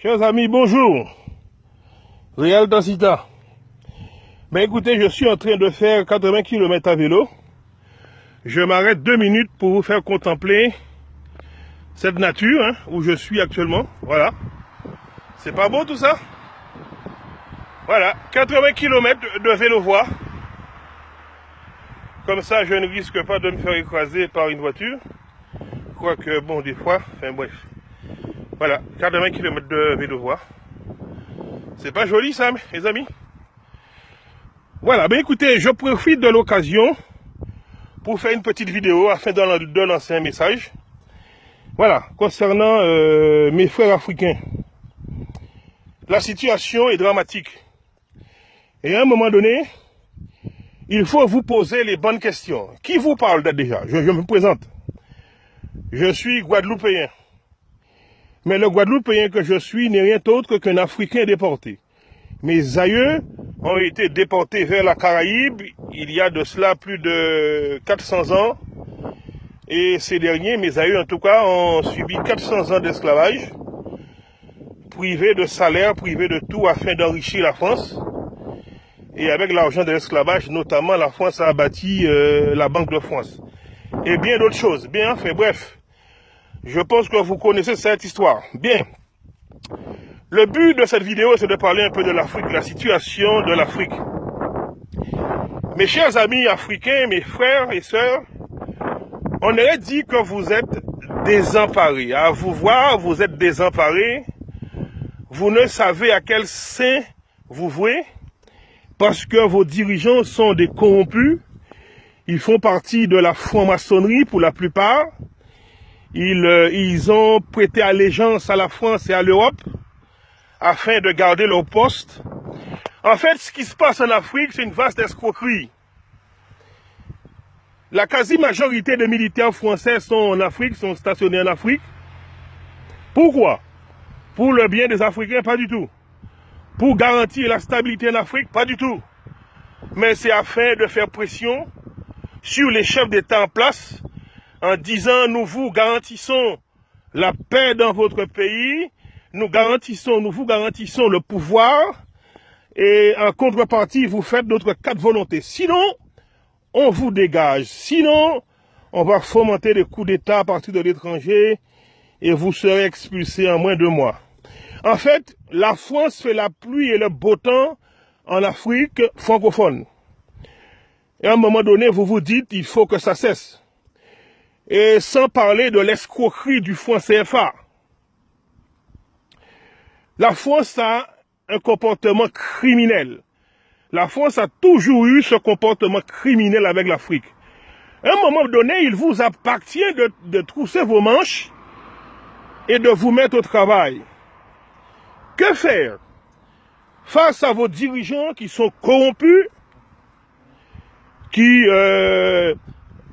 Chers amis, bonjour. Réal Densita. Ben écoutez, je suis en train de faire 80 km à vélo. Je m'arrête 2 minutes pour vous faire contempler cette nature où je suis actuellement. Voilà. C'est pas beau tout ça? Voilà, 80 km de vélo-voie. Comme ça, je ne risque pas de me faire écraser par une voiture. Quoique, bon, des fois, enfin bref. Voilà, 80 km de vélo-voie. C'est pas joli ça, mes amis? Voilà, ben écoutez, je profite de l'occasion pour faire une petite vidéo afin de lancer un message. Voilà, concernant mes frères africains. La situation est dramatique. Et à un moment donné, il faut vous poser les bonnes questions. Qui vous parle déjà? Je me présente. Je suis guadeloupéen. Mais le guadeloupéen que je suis n'est rien d'autre qu'un Africain déporté. Mes aïeux ont été déportés vers la Caraïbe il y a de cela plus de 400 ans. Et ces derniers, mes aïeux en tout cas, ont subi 400 ans d'esclavage, privés de salaire, privés de tout afin d'enrichir la France. Et avec l'argent de l'esclavage, notamment, la France a bâti la Banque de France. Et bien d'autres choses. Bien, enfin bref. Je pense que vous connaissez cette histoire. Bien. Le but de cette vidéo, c'est de parler un peu de l'Afrique, de la situation de l'Afrique. Mes chers amis africains, mes frères et sœurs, on aurait dit que vous êtes désemparés. À vous voir, vous êtes désemparés. Vous ne savez à quel saint vous vouez, parce que vos dirigeants sont des corrompus. Ils font partie de la franc-maçonnerie pour la plupart. Ils ont prêté allégeance à la France et à l'Europe afin de garder leur poste. En fait, ce qui se passe en Afrique, c'est une vaste escroquerie. La quasi-majorité des militaires français sont en Afrique, sont stationnés en Afrique. Pourquoi? Pour le bien des Africains, pas du tout. Pour garantir la stabilité en Afrique, pas du tout. Mais c'est afin de faire pression sur les chefs d'État en place en disant nous vous garantissons la paix dans votre pays, nous vous garantissons le pouvoir et en contrepartie vous faites notre 4 volontés. Sinon, on vous dégage. Sinon, on va fomenter des coups d'État à partir de l'étranger et vous serez expulsés en moins de 2 mois. En fait, la France fait la pluie et le beau temps en Afrique francophone. Et à un moment donné, vous vous dites, il faut que ça cesse. Et sans parler de l'escroquerie du franc CFA. La France a un comportement criminel. La France a toujours eu ce comportement criminel avec l'Afrique. À un moment donné, il vous appartient de trousser vos manches et de vous mettre au travail. Que faire face à vos dirigeants qui sont corrompus, qui,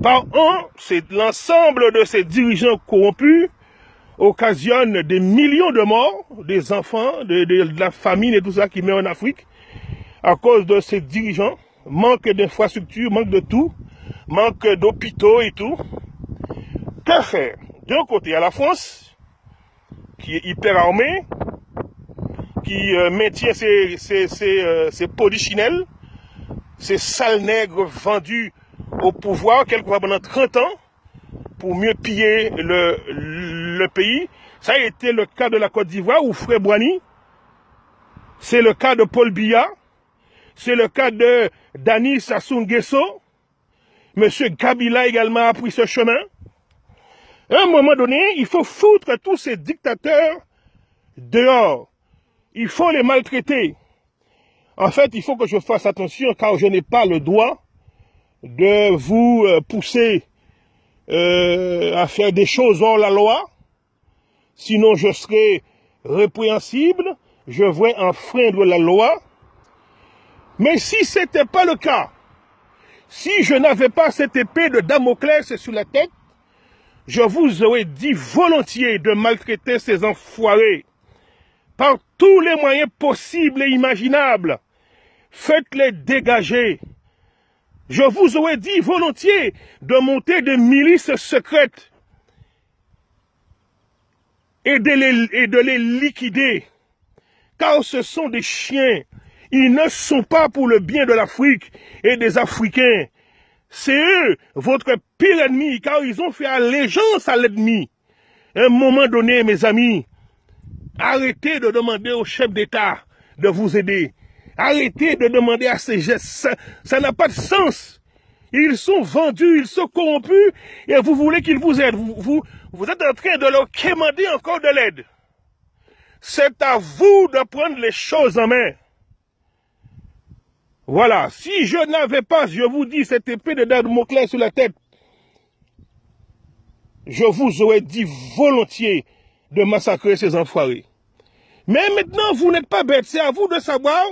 par un, c'est l'ensemble de ces dirigeants corrompus, occasionne des millions de morts, des enfants, de la famine et tout ça qui met en Afrique, à cause de ces dirigeants, manque d'infrastructures, manque de tout, manque d'hôpitaux et tout. Que faire? D'un côté, à la France, qui est hyper armée, qui maintient ses polichinelles, ces sales nègres vendus au pouvoir, quelquefois pendant 30 ans, pour mieux piller le pays. Ça a été le cas de la Côte d'Ivoire, ou Frère Boigny. C'est le cas de Paul Biya. C'est le cas de Dani Sassou Nguesso. Monsieur Kabila également a pris ce chemin. À un moment donné, il faut foutre tous ces dictateurs dehors. Il faut les maltraiter. En fait, il faut que je fasse attention car je n'ai pas le droit de vous pousser à faire des choses hors la loi. Sinon, je serai répréhensible. Je vais enfreindre la loi. Mais si ce n'était pas le cas, si je n'avais pas cette épée de Damoclès sur la tête, je vous aurais dit volontiers de maltraiter ces enfoirés par tous les moyens possibles et imaginables. Faites-les dégager. Je vous aurais dit volontiers de monter des milices secrètes et de les liquider. Car ce sont des chiens. Ils ne sont pas pour le bien de l'Afrique et des Africains. C'est eux, votre pire ennemi, car ils ont fait allégeance à l'ennemi. À un moment donné, mes amis, arrêtez de demander au chef d'État de vous aider. Arrêtez de demander à ces gestes. Ça n'a pas de sens. Ils sont vendus, ils sont corrompus, et vous voulez qu'ils vous aident. Vous êtes en train de leur quémander encore de l'aide. C'est à vous de prendre les choses en main. Voilà, si je n'avais pas, je vous dis, cette épée de Damoclès sur la tête, je vous aurais dit volontiers de massacrer ces enfoirés. Mais maintenant, vous n'êtes pas bêtes, c'est à vous de savoir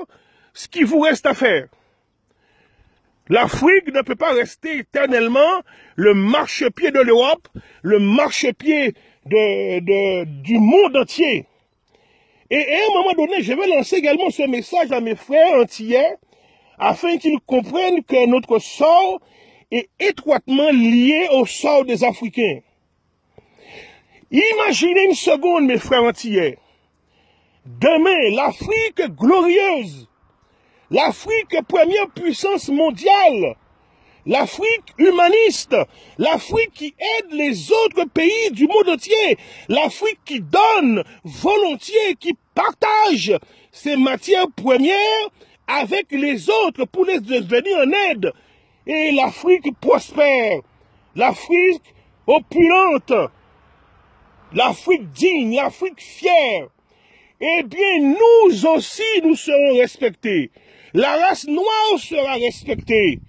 ce qu'il vous reste à faire. L'Afrique ne peut pas rester éternellement le marchepied de l'Europe, le marchepied du monde entier. Et à un moment donné, je vais lancer également ce message à mes frères antillais, afin qu'ils comprennent que notre sort est étroitement lié au sort des Africains. Imaginez une seconde, mes frères antillais. Demain, l'Afrique glorieuse, l'Afrique première puissance mondiale, l'Afrique humaniste, l'Afrique qui aide les autres pays du monde entier, l'Afrique qui donne volontiers, qui partage ses matières premières avec les autres pour les venir en aide. Et l'Afrique prospère, l'Afrique opulente, l'Afrique digne, l'Afrique fière. Eh bien, nous aussi, nous serons respectés. La race noire sera respectée.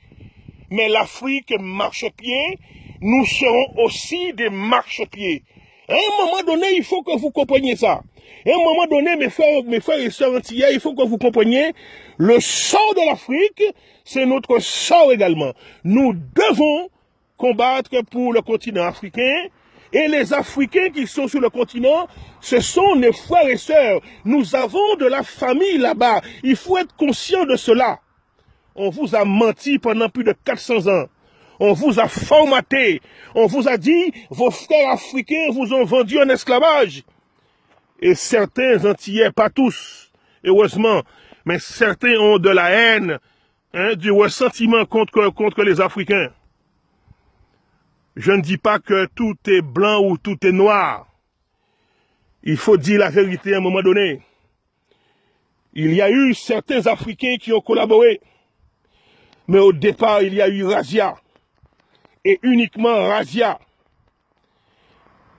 Mais l'Afrique marchepied, nous serons aussi des marchepieds. À un moment donné, il faut que vous compreniez ça. À un moment donné, mes frères et sœurs antillais, il faut que vous compreniez, le sort de l'Afrique, c'est notre sort également. Nous devons combattre pour le continent africain, et les Africains qui sont sur le continent, ce sont nos frères et sœurs. Nous avons de la famille là-bas. Il faut être conscient de cela. On vous a menti pendant plus de 400 ans. On vous a formaté. On vous a dit, vos frères africains vous ont vendu en esclavage. Et certains Antillais, pas tous, heureusement, mais certains ont de la haine, du ressentiment contre les Africains. Je ne dis pas que tout est blanc ou tout est noir. Il faut dire la vérité à un moment donné. Il y a eu certains Africains qui ont collaboré. Mais au départ, il y a eu razzia. Et uniquement razzia.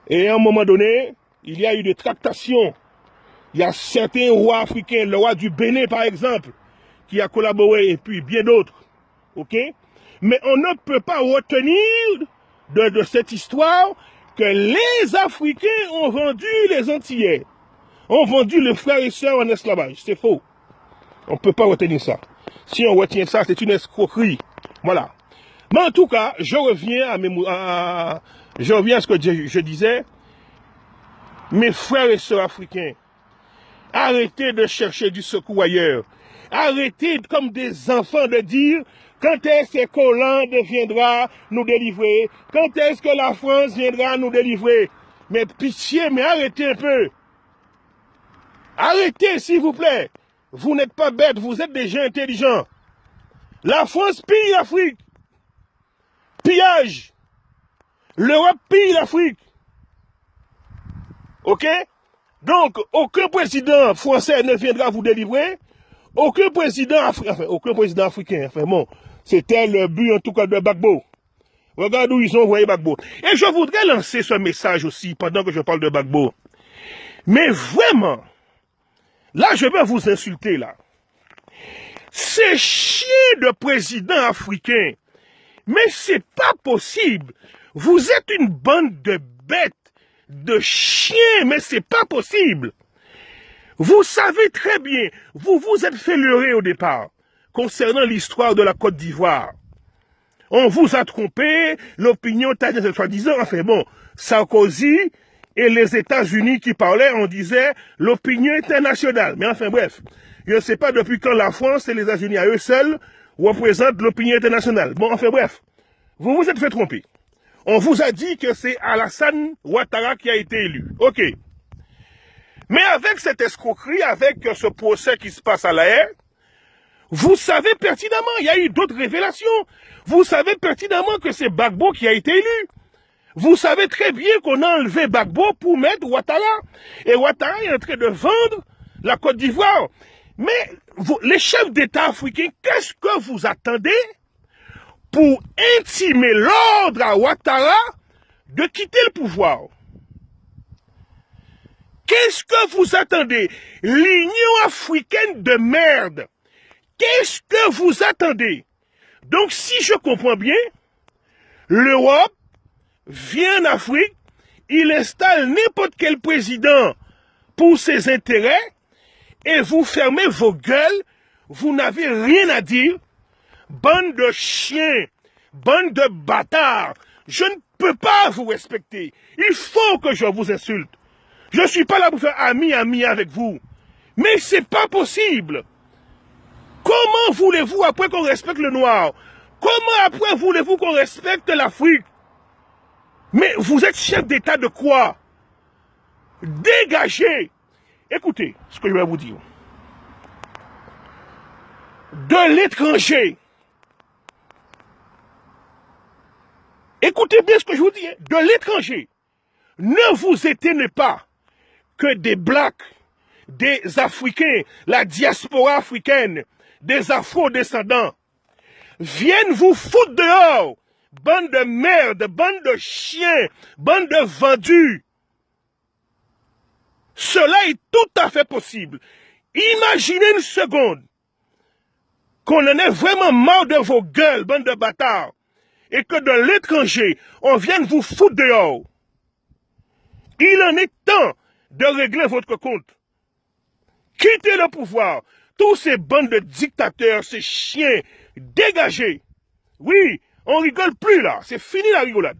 Et à un moment donné, il y a eu des tractations. Il y a certains rois africains, le roi du Bénin par exemple, qui a collaboré, et puis bien d'autres. Ok? Mais on ne peut pas retenir de cette histoire que les Africains ont vendu les Antillais. Ont vendu les frères et sœurs en esclavage. C'est faux. On ne peut pas retenir ça. Si on retient ça, c'est une escroquerie. Voilà. Mais en tout cas, je reviens à ce que je disais. Mes frères et sœurs africains, arrêtez de chercher du secours ailleurs. Arrêtez comme des enfants de dire quand est-ce que Hollande viendra nous délivrer? Quand est-ce que la France viendra nous délivrer? Mais pitié, mais arrêtez un peu. Arrêtez, s'il vous plaît. Vous n'êtes pas bêtes, vous êtes des gens intelligents. La France pille l'Afrique. Pillage. L'Europe pille l'Afrique. Ok? Donc, aucun président français ne viendra vous délivrer. Aucun président africain. Enfin bon, c'était le but en tout cas de Gbagbo. Regarde où ils ont envoyé Gbagbo. Et je voudrais lancer ce message aussi pendant que je parle de Gbagbo. Mais vraiment, là je vais vous insulter là. Ces chiens de présidents africains, mais c'est pas possible. Vous êtes une bande de bêtes, de chiens, mais c'est pas possible. Vous savez très bien, vous vous êtes fait leurrer au départ, concernant l'histoire de la Côte d'Ivoire. On vous a trompé, l'opinion internationale, soi-disant, enfin bon, Sarkozy et les États-Unis qui parlaient, on disait l'opinion internationale. Mais enfin bref, je ne sais pas depuis quand la France et les États-Unis à eux seuls représentent l'opinion internationale. Bon, enfin bref, vous vous êtes fait tromper. On vous a dit que c'est Alassane Ouattara qui a été élu. Ok. Mais avec cette escroquerie, avec ce procès qui se passe à La Haye, vous savez pertinemment, il y a eu d'autres révélations. Vous savez pertinemment que c'est Gbagbo qui a été élu. Vous savez très bien qu'on a enlevé Gbagbo pour mettre Ouattara. Et Ouattara est en train de vendre la Côte d'Ivoire. Mais les chefs d'État africains, qu'est-ce que vous attendez pour intimer l'ordre à Ouattara de quitter le pouvoir? Qu'est-ce que vous attendez? L'Union africaine de merde. Qu'est-ce que vous attendez? Donc, si je comprends bien, l'Europe vient en Afrique, il installe n'importe quel président pour ses intérêts, et vous fermez vos gueules, vous n'avez rien à dire. Bande de chiens, bande de bâtards, je ne peux pas vous respecter. Il faut que je vous insulte. Je ne suis pas là pour faire ami avec vous. Mais c'est pas possible. Comment voulez-vous après qu'on respecte le noir? Comment après voulez-vous qu'on respecte l'Afrique? Mais vous êtes chef d'État de quoi? Dégagez! Écoutez ce que je vais vous dire. De l'étranger. Écoutez bien ce que je vous dis. De l'étranger. Ne vous étonnez pas que des Blacks, des Africains, la diaspora africaine, des Afro-descendants, viennent vous foutre dehors. Bande de merde, bande de chiens, bande de vendus. Cela est tout à fait possible. Imaginez une seconde qu'on en ait vraiment marre de vos gueules, bande de bâtards, et que de l'étranger, on vienne vous foutre dehors. Il en est temps de régler votre compte. Quittez le pouvoir. Tous ces bandes de dictateurs, ces chiens, dégagez. Oui, on rigole plus là. C'est fini la rigolade.